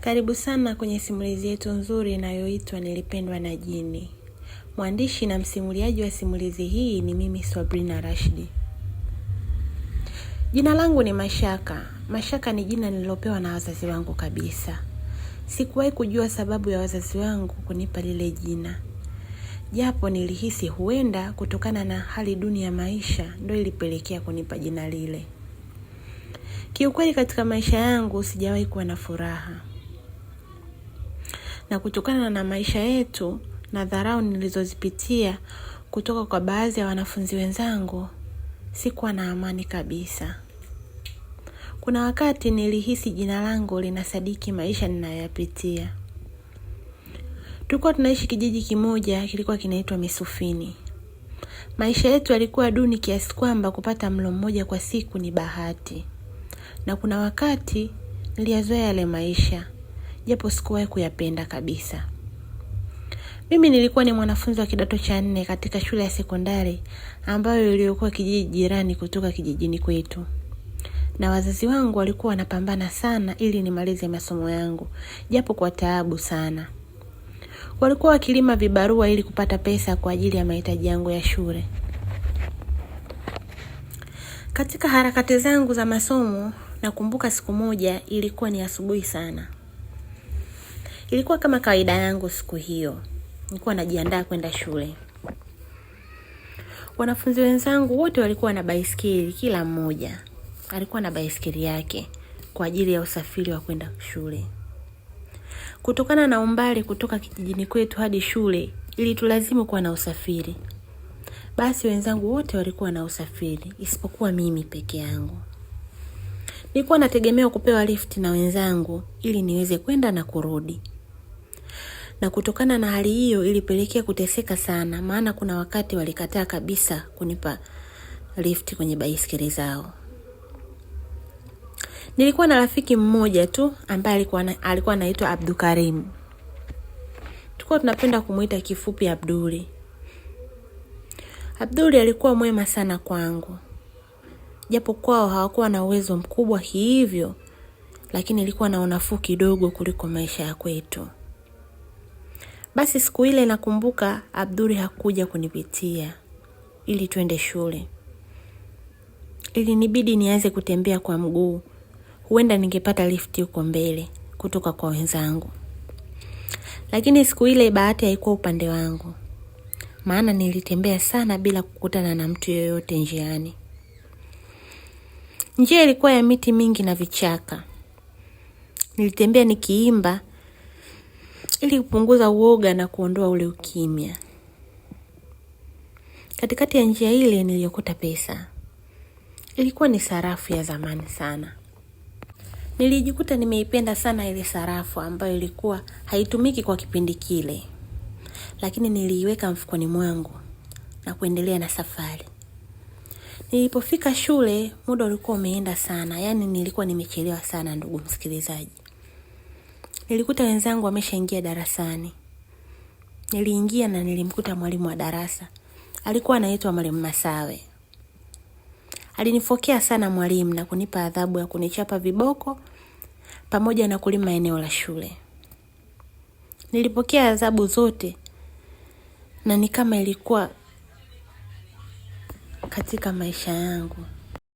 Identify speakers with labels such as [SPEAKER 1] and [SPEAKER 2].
[SPEAKER 1] Karibu sana kwenye simulizi yetu nzuri inayoitwa Nilipendwa na Jini. Mwandishi na msimuliaji wa simulizi hii ni mimi Sabrina Rashidi. Jina langu ni Mashaka. Mashaka ni jina nililopewa na wazazi wangu kabisa. Sikuwahi kujua sababu ya wazazi wangu kunipa lile jina. Japo nilihisi huenda kutokana na hali duni ya maisha ndio ilipelekea kunipa jina lile. Kiukweli katika maisha yangu sijawahi kuwa na furaha. Na kutokana na maisha yetu na dharau nilizozipitia kutoka kwa baadhi ya wanafunzi wenzangu, sikuwa na amani kabisa. Kuna wakati nilihisi jina langu linasadiki maisha ninayoyapitia. Tulikuwa tunaishi kijiji kimoja kilikuwa kinaitwa Misufini. Maisha yetu yalikuwa duni kiasi kwamba kupata mlo mmoja kwa siku ni bahati. Na kuna wakati niliyazoea yale maisha, japo sikuwahi kuyapenda kabisa. Mimi nilikuwa ni mwanafunzi wa kidato cha 4 katika shule ya sekondari ambayo ilikuwa kijiji jirani kutoka kijijini kwetu. Na wazazi wangu walikuwa wanapambana sana ili nimalize masomo yangu, japo kwa taabu sana. Walikuwa wakilima vibarua ili kupata pesa kwa ajili ya mahitaji yangu ya shule. Katika harakati zangu za masomo, nakumbuka siku moja ilikuwa ni asubuhi sana. Ilikuwa kama kawaida yangu siku hiyo. Nilikuwa najiandaa kwenda shule. Wanafunzi wenzangu wote walikuwa na baiskeli, kila mmoja alikuwa na baiskeli yake kwa ajili ya usafiri wa kwenda shule. Kutokana na umbali kutoka kijijini kwetu hadi shule, ilitulazimu kuwa na usafiri. Basi wenzangu wote walikuwa na usafiri, isipokuwa mimi peke yangu. Nilikuwa nategemea kupewa lift na wenzangu ili niweze kwenda na kurudi. Na kutokana na hali hiyo ilipelekea kuteseka sana, maana kuna wakati walikataa kabisa kunipa lift kwenye baiskeli zao. Nilikuwa na rafiki mmoja tu ambaye alikuwa anaitwa Abdukarim. Tulikuwa tunapenda kumuita kifupi Abduli. Abduli alikuwa mwema sana kwangu. Japo kwao hawakuwa na uwezo mkubwa hivyo, lakini ilikuwa na unafuu kidogo kuliko maisha ya kwetu. Basi siku ile nakumbuka Abduli hakuja kunipitia ili twende shule. Ilinibidi nianze kutembea kwa mguu. Huenda ningepata lifti huko mbele kutoka kwa wenzangu. Lakini siku ile bahati haikuwa upande wangu. Maana nilitembea sana bila kukutana na mtu yoyote njiani. Njia ilikuwa ya miti mingi na vichaka. Nilitembea nikiimba ili kupunguza uoga na kuondoa ule ukimya. Katikati ya njia ile niliokota pesa. Ilikuwa ni sarafu ya zamani sana. Nilijikuta nimeipenda sana ile sarafu ambayo ilikuwa haitumiki kwa kipindi kile. Lakini niliiweka mfukoni mwangu na kuendelea na safari. Nilipofika shule, muda ulikuwa umeenda sana, yani nilikuwa nimechelewa sana ndugu msikilizaji. Nilikuta wenzangu wameshaingia darasani. Niliingia na nilimkuta mwalimu wa darasa. Alikuwa anaitwa Mwalimu Masawe. Alinifokea sana mwalimu na kunipa adhabu ya kunichapa viboko pamoja na kulima eneo la shule. Nilipokea adhabu zote na ni kama ilikuwa katika maisha yangu.